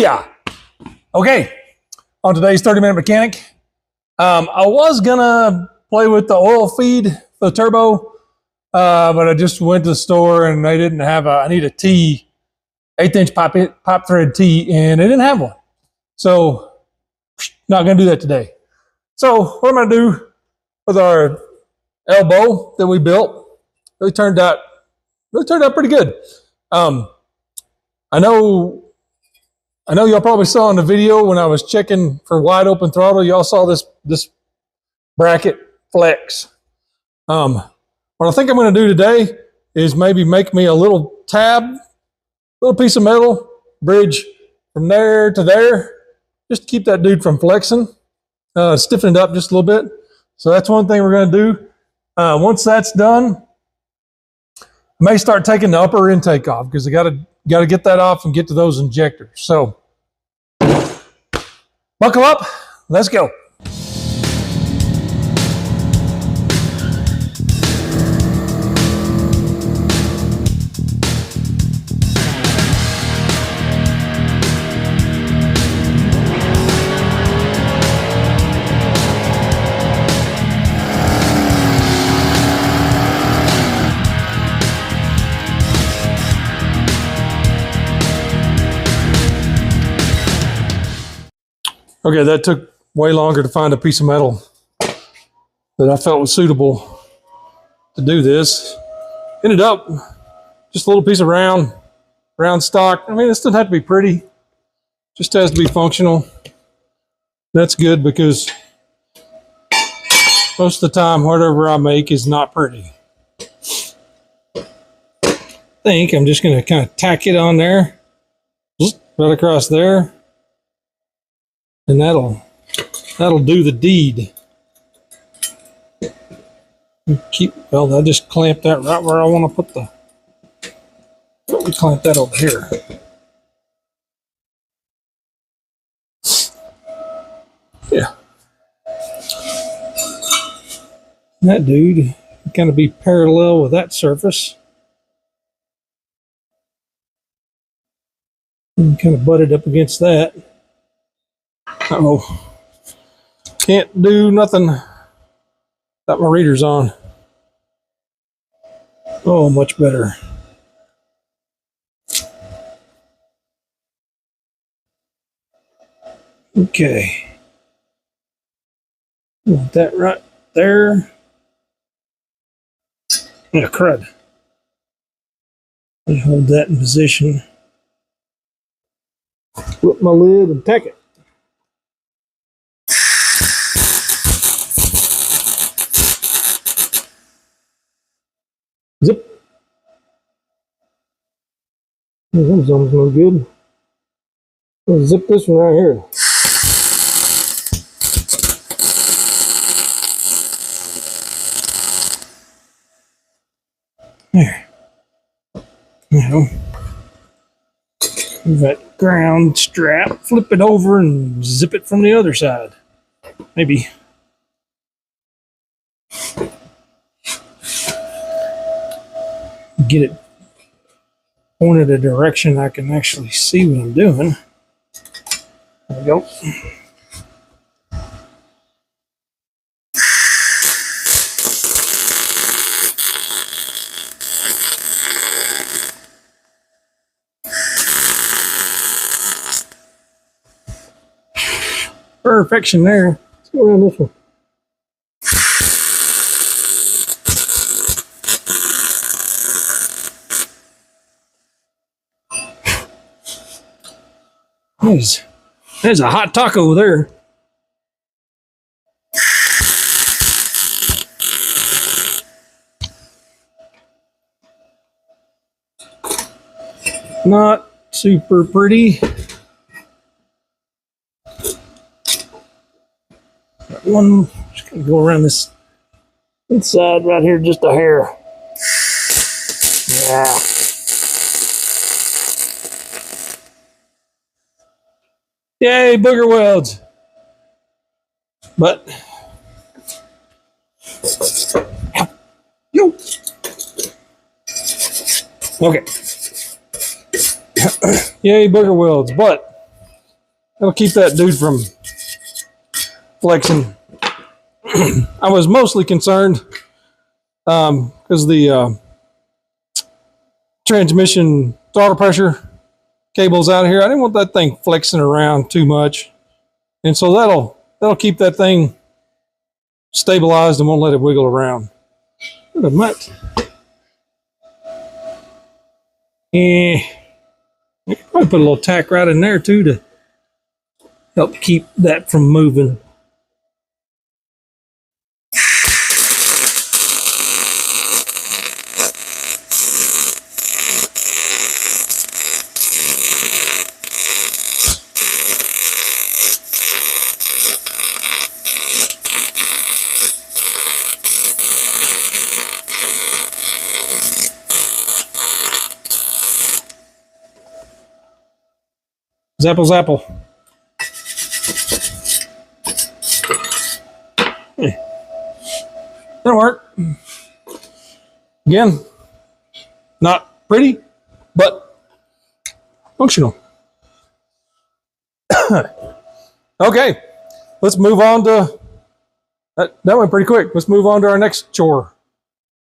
Booyah! Okay, on today's 30-minute mechanic, I was gonna play with the oil feed for the turbo, but I just went to the store and they didn't have I need a T, 1/8" pipe thread T, and they didn't have one. So, not gonna do that today. So, what I'm gonna do with our elbow that we built, really turned out pretty good. I know y'all probably saw in the video when I was checking for wide open throttle, y'all saw this bracket flex. What I think I'm going to do today is maybe make me a little tab, little piece of metal, bridge from there to there, just to keep that dude from flexing, stiffen it up just a little bit. So that's one thing we're going to do. Once that's done, I may start taking the upper intake off because I got to get that off and get to those injectors. So buckle up, let's go. Okay, that took way longer to find a piece of metal that I felt was suitable to do this. Ended up just a little piece of round stock. I mean, this doesn't have to be pretty, just has to be functional. That's good because most of the time, whatever I make is not pretty. I think I'm just going to kind of tack it on there, right across there. And that'll do the deed. Well, I just clamp that right where I want to put the. Let me clamp that over here. Yeah. That dude kind of be parallel with that surface. And kind of butt it up against that. Uh-oh. Can't do nothing. Got my readers on. Oh, much better. Okay. Want that right there. Yeah, crud. Let me hold that in position. Flip my lid and tack it. Zip. That was almost no good. I'll zip this one right here. There. Now, that ground strap, flip it over and zip it from the other side. Maybe. Get it pointed a direction I can actually see what I'm doing. There we go. Perfection there. Let's go around this one. There's a hot taco there. Not super pretty. Got one, just gonna go around this inside right here just a hair. Yeah. Yay, booger welds. But yo. Okay. Yay, booger welds. But That'll keep that dude from flexing. I was mostly concerned because the transmission throttle pressure cable's out of here. I didn't want that thing flexing around too much, and so that'll keep that thing stabilized and won't let it wiggle around. What a mutt. Yeah, I could probably put a little tack right in there too to help keep that from moving. Zapple, zapple. Hey. That'll work. Again, not pretty, but functional. Okay, let's move on to that went pretty quick. Let's move on to our next chore.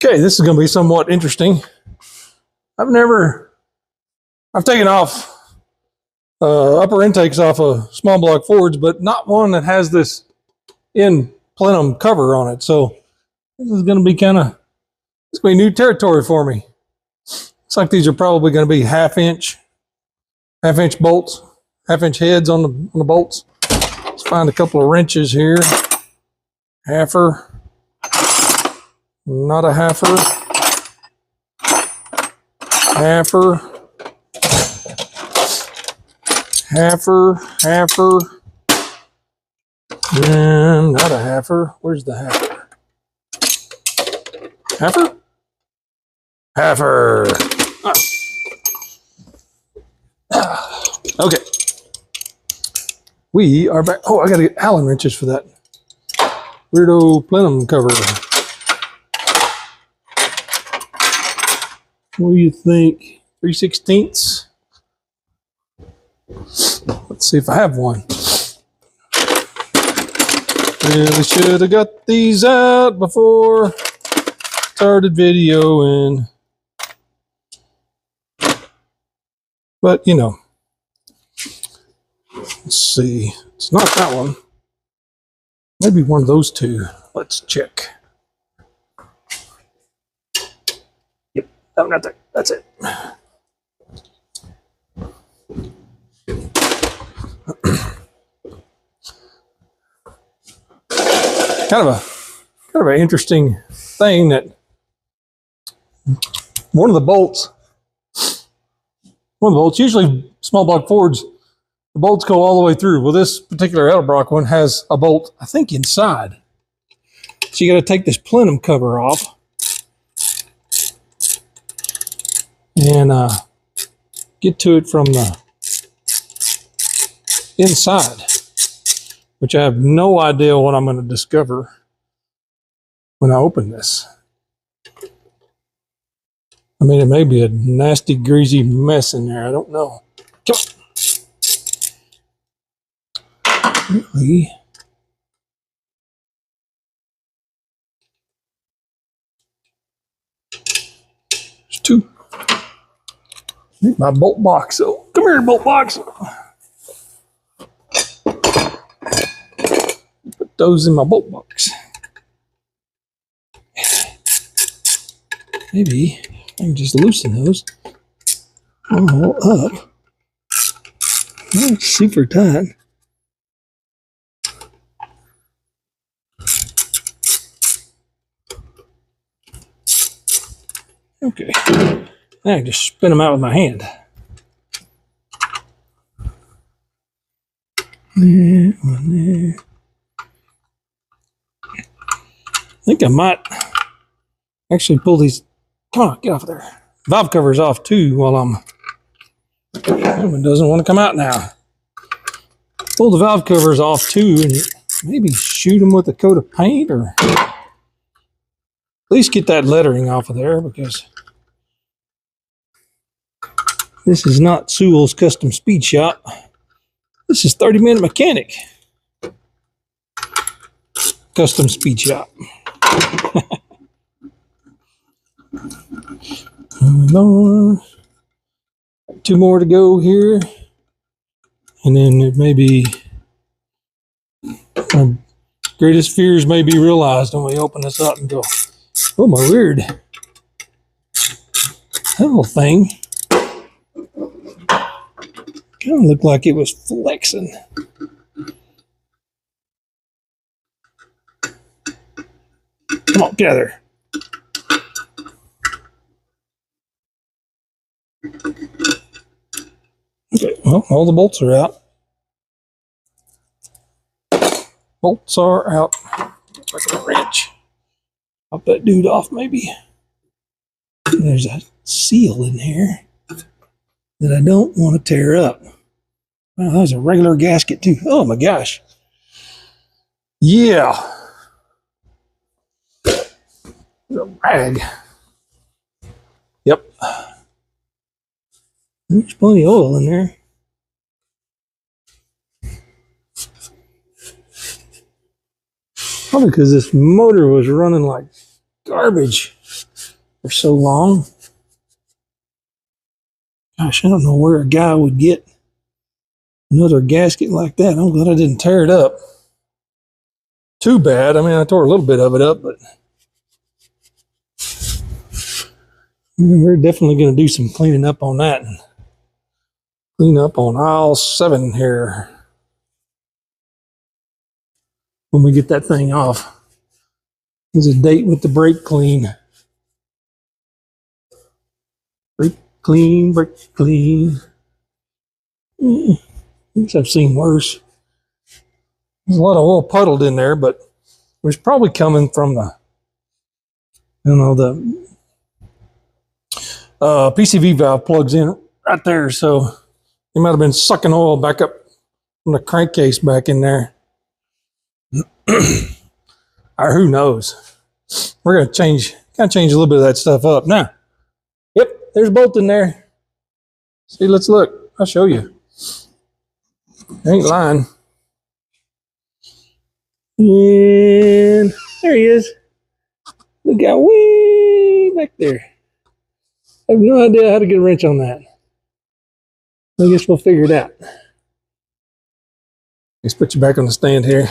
Okay, this is going to be somewhat interesting. I've taken off upper intakes off of small block Fords, but not one that has this in plenum cover on it. So this is going to be it's going to be new territory for me. Looks like these are probably going to be half-inch bolts, half-inch heads on the bolts. Let's find a couple of wrenches here. Halfer, not a halfer, halfer. Halfer, and not a halfer. Where's the halfer? Halfer. Okay. We are back. Oh, I got to get Allen wrenches for that weirdo plenum cover. What do you think? 3/16? Let's see if I have one. Really should have got these out before started videoing. But you know, let's see. It's not that one. Maybe one of those two. Let's check. Yep, that one right there. That's it. Kind of an interesting thing that one of the bolts, usually small block Fords, the bolts go all the way through. Well, this particular Edelbrock one has a bolt, I think, inside. So you got to take this plenum cover off and get to it from the inside, which I have no idea what I'm going to discover when I open this. I mean, it may be a nasty, greasy mess in there. I don't know. Come on. Really? There's two. Need my bolt box. So come here, bolt box. Put those in my bolt box. Maybe I can just loosen those all up. Not super tight. Okay. Now I can just spin them out with my hand. There, one there. I think I might actually pull these. Come on, get off of there. Valve cover's off too while that one doesn't want to come out now. Pull the valve covers off too and maybe shoot them with a coat of paint, or at least get that lettering off of there, because this is not Sewell's Custom Speed Shop. This is 30-minute mechanic. Custom speed shop. Two more to go here. And then it may be my greatest fears may be realized when we open this up and go, oh my word. That little thing kind of looked like it was flexing. Come on, get out of there. Okay, well, all the bolts are out. Bolts are out. Like a wrench. Pop that dude off, maybe. There's a seal in here that I don't want to tear up. Wow, that was a regular gasket too. Oh my gosh. Yeah. There's a rag. Yep. There's plenty of oil in there. Probably because this motor was running like garbage for so long. Gosh, I don't know where a guy would get another gasket like that. I'm glad I didn't tear it up. Too bad. I mean, I tore a little bit of it up, but we're definitely going to do some cleaning up on that. Clean up on aisle 7 here when we get that thing off. There's a date with the brake clean. Brake clean, brake clean. I guess I've seen worse. There's a lot of oil puddled in there, but it was probably coming from the, I don't know, the PCV valve plugs in right there, so it might have been sucking oil back up from the crankcase back in there. Or who knows? We're gonna change a little bit of that stuff up now. Yep, there's a bolt in there. See, let's look. I'll show you. I ain't lying. And there he is. Look out way back there. I have no idea how to get a wrench on that. I guess we'll figure it out. Let's put you back on the stand here.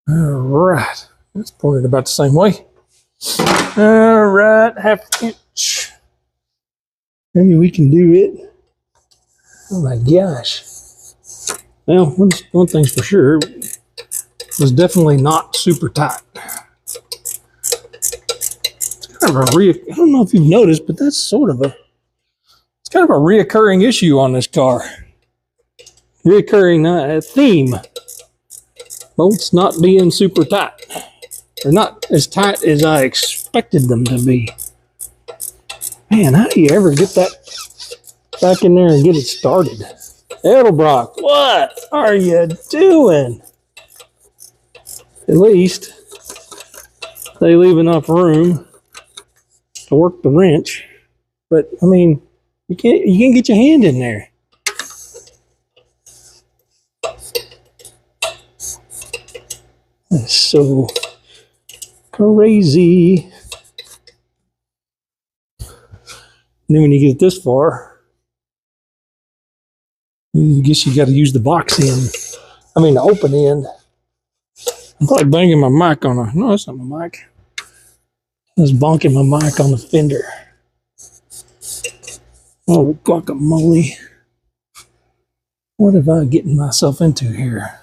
All right. Let's point it about the same way. All right, ½ inch. Maybe we can do it. Oh my gosh. Well, one thing's for sure. It was definitely not super tight. Kind of I don't know if you've noticed, but that's sort of it's kind of a reoccurring issue on this car. Reoccurring theme. Bolts not being super tight. Or not as tight as I expected them to be. Man, how do you ever get that back in there and get it started? Edelbrock, what are you doing? At least they leave enough room to work the wrench, but I mean, you can't get your hand in there. That's so crazy. And then when you get this far, I guess you got to use the box end. I mean, the open end. I'm probably banging my mic on a. No, that's not my mic. I was bonking my mic on the fender. Oh, guacamole. What have I getting myself into here?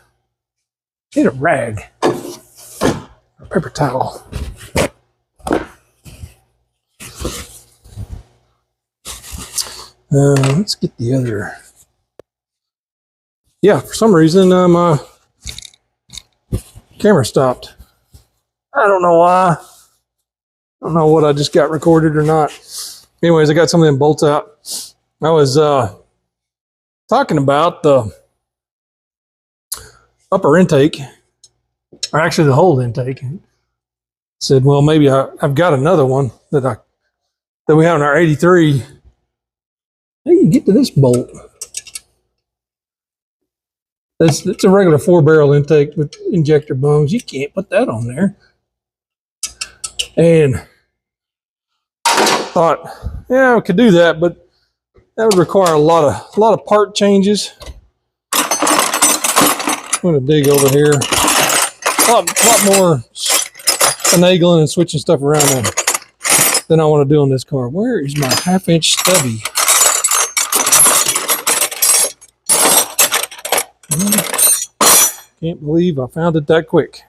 Get a rag. A paper towel. Let's get the other. Yeah, for some reason, my camera stopped. I don't know why. I don't know what I just got recorded or not. Anyways, I got some of them bolts out. I was talking about the upper intake, or actually the whole intake. Said, well, maybe I've got another one that we have in our 83 How do you get to this bolt? It's a regular 4-barrel intake with injector bungs. You can't put that on there. And thought, yeah, I could do that, but that would require a lot of part changes. I'm gonna dig over here. A lot more finagling and switching stuff around than I want to do on this car. Where is my 1/2-inch stubby? Can't believe I found it that quick.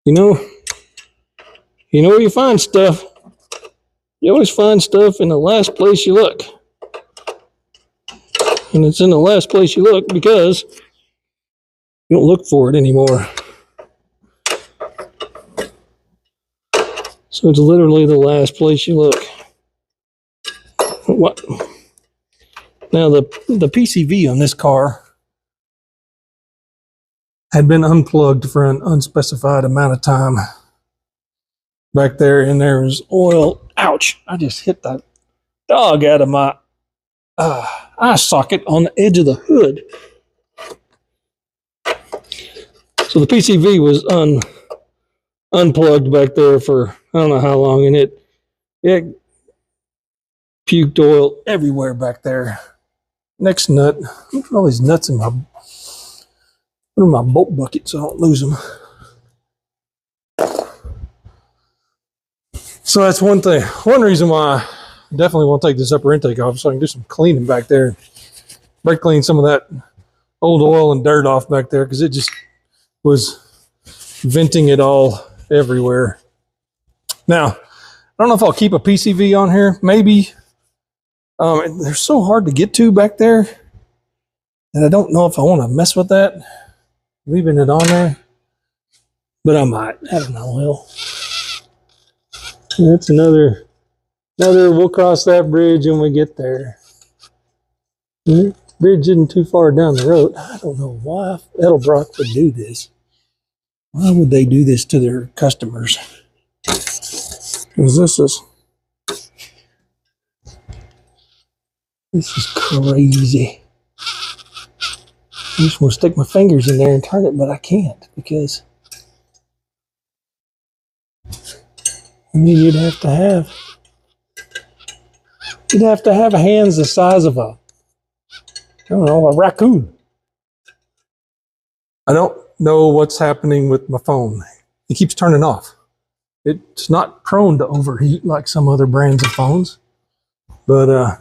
You know where you find stuff. You always find stuff in the last place you look. And it's in the last place you look because you don't look for it anymore. So it's literally the last place you look. What? Now the PCV on this car had been unplugged for an unspecified amount of time. Back there, and there was oil. Ouch! I just hit the dog out of my eye socket on the edge of the hood. So the PCV was unplugged back there for I don't know how long, and it puked oil everywhere back there. Next nut. Put all these nuts in my bolt bucket so I don't lose them. So that's one thing. One reason why I definitely want to take this upper intake off so I can do some cleaning back there. Brake clean some of that old oil and dirt off back there because it just was venting it all everywhere. Now, I don't know if I'll keep a PCV on here. Maybe. They're so hard to get to back there that I don't know if I want to mess with that. Leaving it on there. But I might. I don't know. Well, that's another, we'll cross that bridge when we get there. The bridge isn't too far down the road. I don't know why Edelbrock would do this. Why would they do this to their customers? Because this is crazy. I just want to stick my fingers in there and turn it, but I can't because I mean, you'd have to have hands the size of a raccoon. I don't know what's happening with my phone. It keeps turning off. It's not prone to overheat like some other brands of phones, but for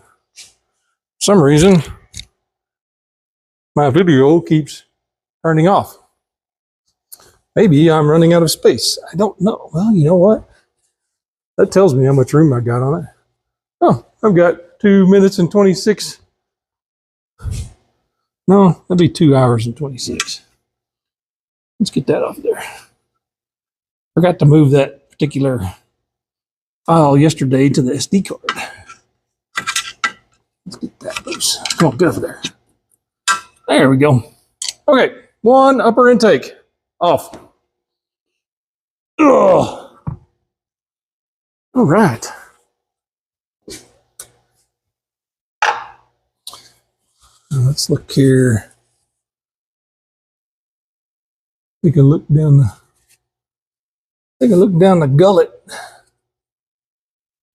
some reason my video keeps turning off. Maybe I'm running out of space. I don't know. Well, you know what? That tells me how much room I got on it. Oh, I've got 2 minutes and 26. No, that'd be 2 hours and 26. Let's get that off there. Forgot to move that particular file yesterday to the SD card. Let's get that loose. Come on, get over there. There we go. Okay, one upper intake off. Ugh. All right. Let's look here. Take a look down the gullet.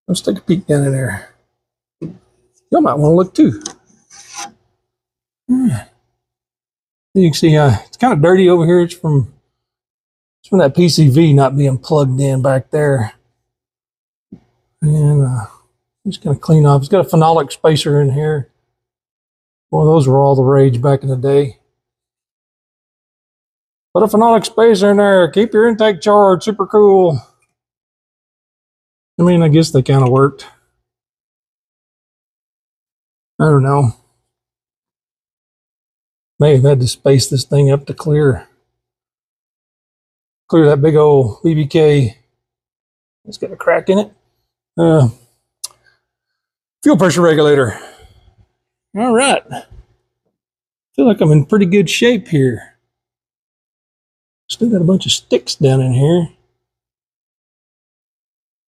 Let's take a peek down in there. Y'all might want to look too. Yeah. You can see it's kind of dirty over here. It's from that PCV not being plugged in back there. And I'm just going to clean off. It's got a phenolic spacer in here. Well, those were all the rage back in the day. Put a phenolic spacer in there. Keep your intake charged. Super cool. I mean, I guess they kind of worked. I don't know. May have had to space this thing up to clear that big old BBK. It's got a crack in it. Fuel pressure regulator. All right. Feel like I'm in pretty good shape here. Still got a bunch of sticks down in here.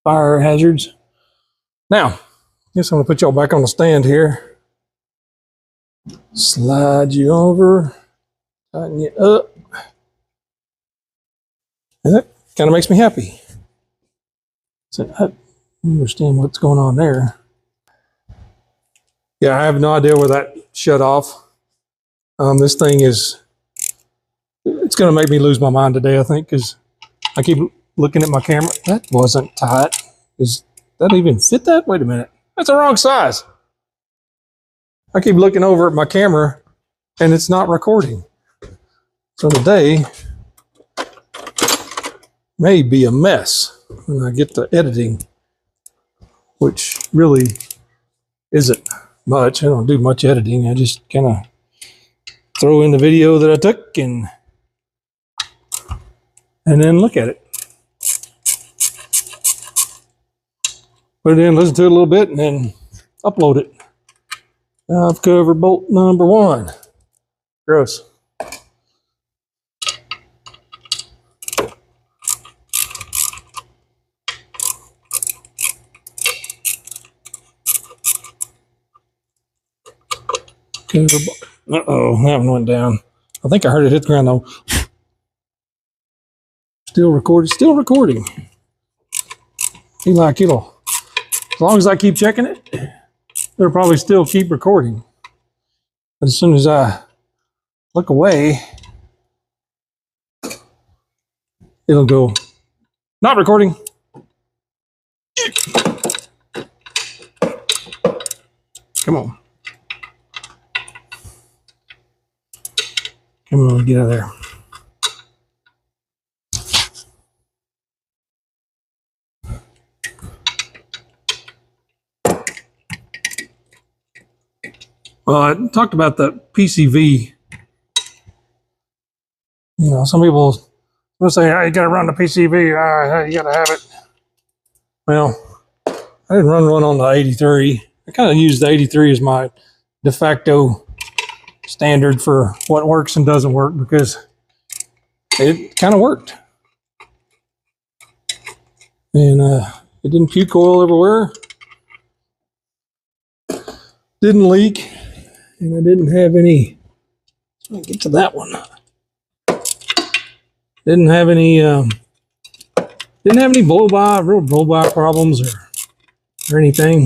Fire hazards. Now, Guess I'm gonna put y'all back on the stand here. Slide you over, tighten you up. And that kind of makes me happy. So I understand what's going on there. Yeah, I have no idea where that shut off. This thing is, it's going to make me lose my mind today, I think, because I keep looking at my camera. That wasn't tight. Does that even fit that? Wait a minute. That's the wrong size. I keep looking over at my camera and it's not recording. So today may be a mess when I get to editing, which really isn't much. I don't do much editing. I just kind of throw in the video that I took and then look at it. Put it in, listen to it a little bit, and then upload it. I've covered bolt number 1. Gross. Uh-oh, that one went down. I think I heard it hit the ground though. Still recording, still recording. Be like it'll, as long as I keep checking it, it'll probably still keep recording. But as soon as I look away, it'll go, not recording. Come on. Come on, get out of there. Well, I talked about the PCV. You know, some people will say, "Hey, you got to run the PCV. You got to have it." Well, I didn't run one on the 83. I kind of used the 83 as my de facto standard for what works and doesn't work because it kind of worked. And it didn't puke oil everywhere. Didn't leak. And I didn't have any, let me get to that one. Didn't have any real blow-by problems or anything.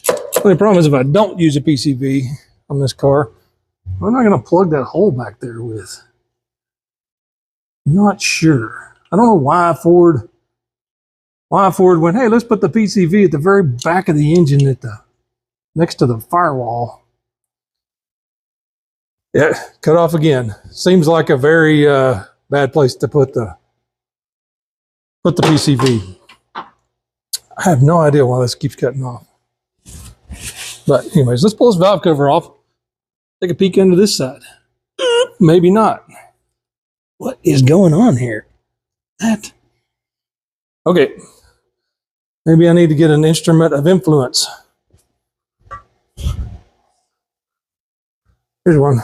The only problem is if I don't use a PCV on this car, I'm not going to plug that hole back there with. Not sure. I don't know why Ford went, hey, let's put the PCV at the very back of the engine at the next to the firewall. Yeah, cut off again. Seems like a very bad place to put the PCV. I have no idea why this keeps cutting off. But anyways, let's pull this valve cover off. Take a peek under this side. Maybe not. What is going on here? Okay. Maybe I need to get an instrument of influence. Here's one.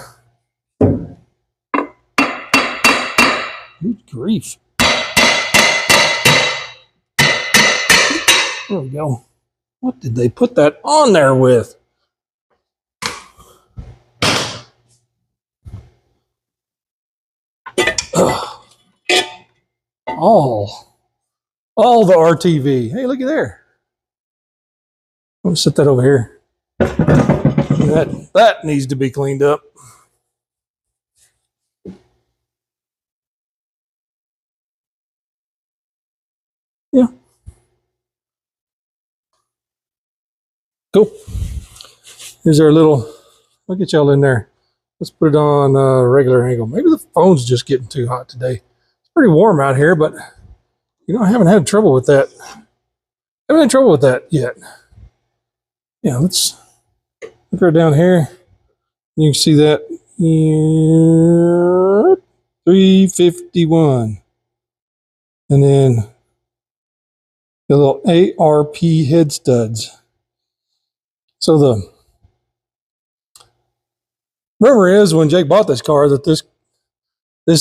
Good grief. There we go. What did they put that on there with? Ugh. All the RTV. Hey, looky there. I'm gonna set that over here. That needs to be cleaned up. Yeah. Cool. Here's our little, I'll get y'all in there. Let's put it on a regular angle. Maybe the phone's just getting too hot today. It's pretty warm out here, but you know, I haven't had trouble with that. Haven't had trouble with that yet. Yeah, let's look right down here. You can see that. Yeah, 351. And then the little ARP head studs. So the rumor is when Jake bought this car that this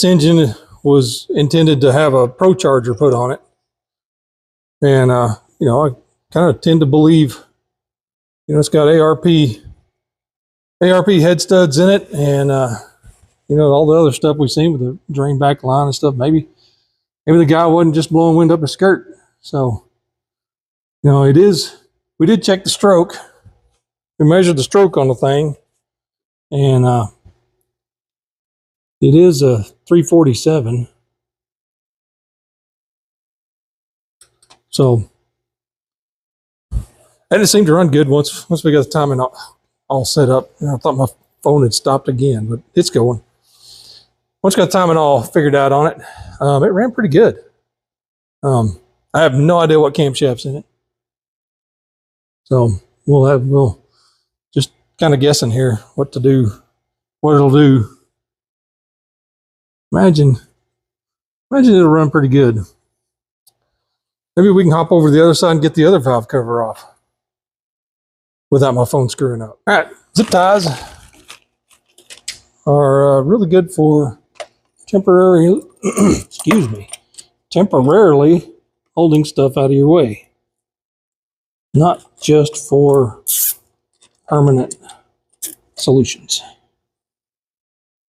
engine was intended to have a Pro Charger put on it. And, you know, I kind of tend to believe You know, it's got ARP head studs in it, and you know, all the other stuff we've seen with the drain back line and stuff. Maybe the guy wasn't just blowing wind up his skirt. So, you know, it is. We did check the stroke. We measured the stroke on the thing, and it is a 347. So, and it seemed to run good once we got the timing all set up. You know, I thought my phone had stopped again, but it's going. Once we got the timing all figured out on it, it ran pretty good. I have no idea what camshaft's in it, so we'll just kind of guessing here what to do, what it'll do. Imagine it'll run pretty good. Maybe we can hop over to the other side and get the other valve cover off without my phone screwing up. All right, zip ties are really good for temporarily holding stuff out of your way, not just for permanent solutions.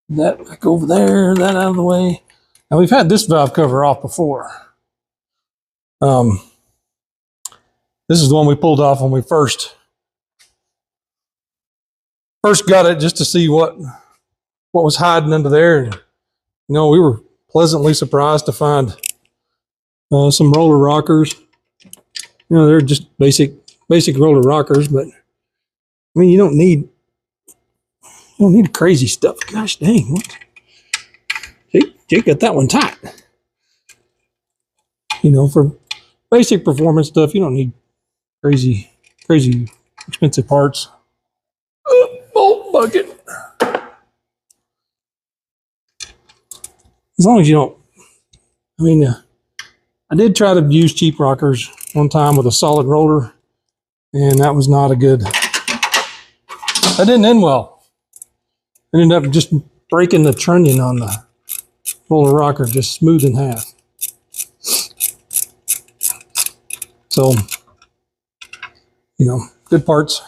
That back over there, that out of the way. Now we've had this valve cover off before. This is the one we pulled off when we first got it, just to see what was hiding under there. And, you know, we were pleasantly surprised to find some roller rockers. You know, they're just basic roller rockers, but I mean, you don't need crazy stuff. Gosh dang, what? Jake got that one tight. You know, for basic performance stuff, you don't need crazy expensive parts. Bolt bucket. As long as you don't, I mean, I did try to use cheap rockers one time with a solid roller, and that was not a good, that didn't end well. I ended up just breaking the trunnion on the roller rocker, just smooth in half. So, you know, good parts.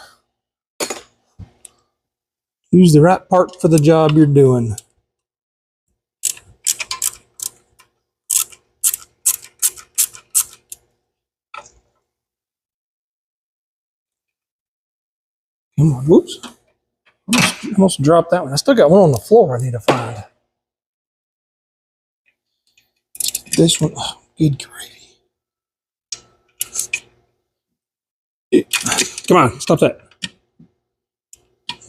Use the right part for the job you're doing. Come on, whoops. Almost dropped that one. I still got one on the floor I need to find. This one, oh, good gravy. Come on, stop that.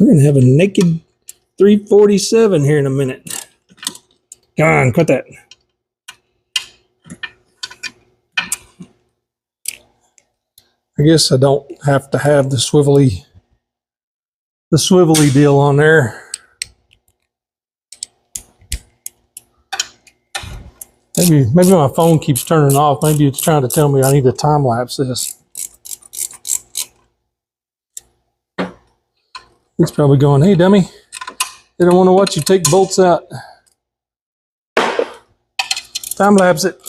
We're going to have a naked 347 here in a minute. Come on, quit that. I guess I don't have to have the swivelly deal on there. Maybe my phone keeps turning off. Maybe it's trying to tell me I need to time lapse this. It's probably going, hey dummy, they don't want to watch you take bolts out. Time lapse it.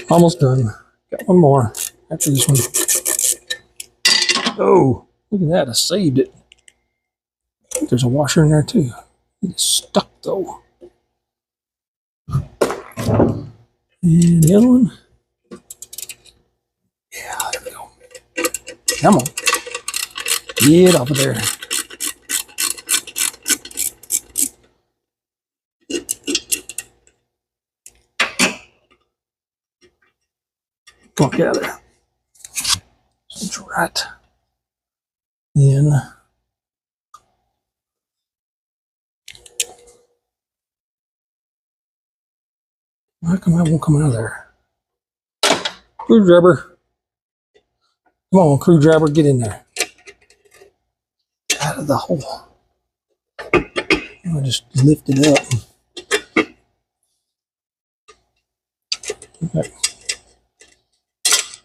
Almost done. Got one more after this one. Oh, look at that, I saved it. I think there's a washer in there too. It's stuck though. And the other one. Yeah, there we go. Come on. Get off of there. Come on, get out of there. It's right in. How come I won't come out of there? Screwdriver. Come on, screwdriver, get in there. Out of the hole. I'll just lift it up. Okay.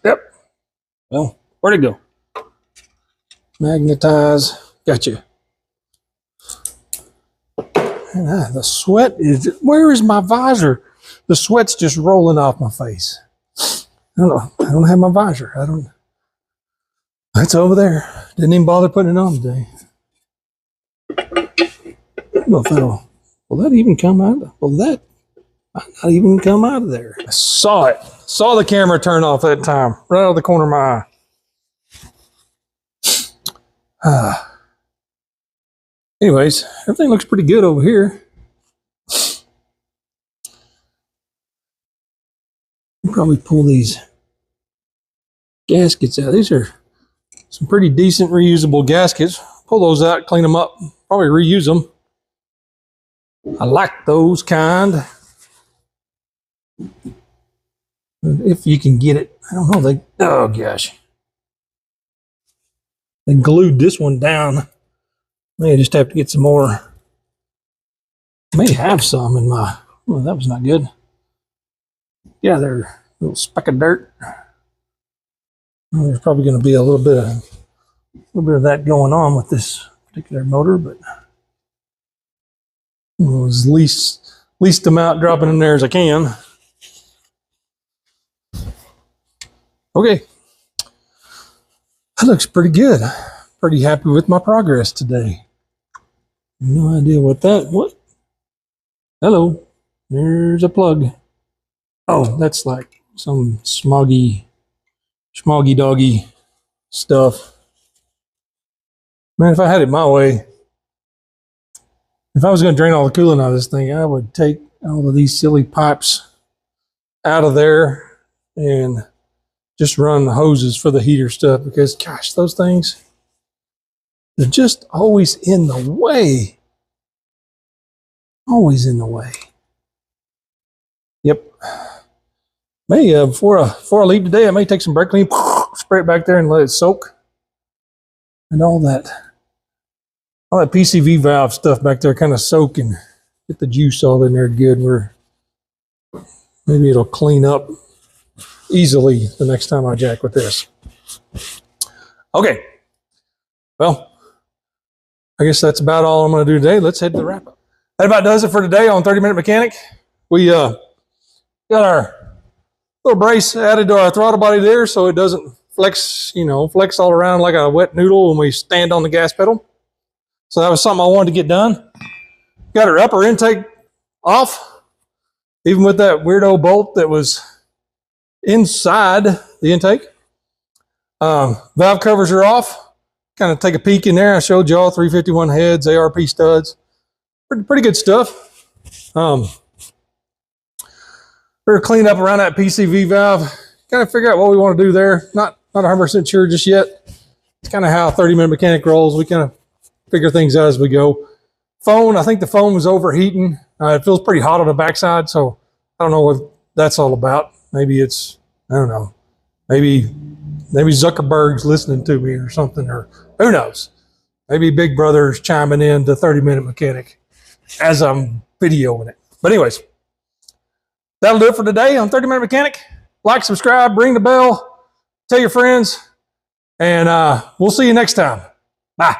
Yep. Well, where'd it go? Magnetize. Gotcha. And the sweat is, where is my visor? The sweat's just rolling off my face. I don't know. I don't have my visor. I don't It's over there. Didn't even bother putting it on today. Well, will that even come out? Will that not even come out of there? I saw it. Saw the camera turn off that time. Right out of the corner of my eye. Anyways, everything looks pretty good over here. I'll probably pull these gaskets out. These are some pretty decent reusable gaskets. Pull those out, clean them up, probably reuse them. I like those kind. If you can get it. I don't know. Oh gosh. They glued this one down. May just have to get some more. May have some in my, well, that was not good. Yeah, they're a little speck of dirt. Well, there's probably going to be a little bit of that going on with this particular motor, but I'll least amount dropping in there as I can. Okay, that looks pretty good. Pretty happy with my progress today. No idea what. Hello, there's a plug. Oh, that's like some smoggy doggy stuff. Man, if I had it my way, if I was going to drain all the coolant out of this thing, I would take all of these silly pipes out of there and just run the hoses for the heater stuff, because gosh, those things, they're just always in the way. Always in the way. Yep. May before I leave today, I may take some brake clean, spray it back there and let it soak. And all that PCV valve stuff back there kind of soak and get the juice all in there good, where maybe it'll clean up easily the next time I jack with this. Okay. Well, I guess that's about all I'm going to do today. Let's head to the wrap up. That about does it for today on 30 Minute Mechanic. We got our little brace added to our throttle body there so it doesn't flex all around like a wet noodle when we stand on the gas pedal. So that was something I wanted to get done. Got our upper intake off, even with that weirdo bolt that was inside the intake. Valve covers are off. Kind of take a peek in there. I showed you all 351 heads, ARP studs. Pretty good stuff. We're going to clean up around that PCV valve. Kind of figure out what we want to do there. Not 100% sure just yet. It's kind of how 30 Minute Mechanic rolls. We kind of figure things out as we go. Phone, I think the phone was overheating. It feels pretty hot on the backside, so I don't know what that's all about. Maybe it's, I don't know. Maybe Zuckerberg's listening to me or something, or who knows. Maybe Big Brother's chiming in to 30 Minute Mechanic as I'm videoing it. But anyways, that'll do it for today on 30 Minute Mechanic. Like, subscribe, ring the bell, tell your friends, and we'll see you next time. Bye.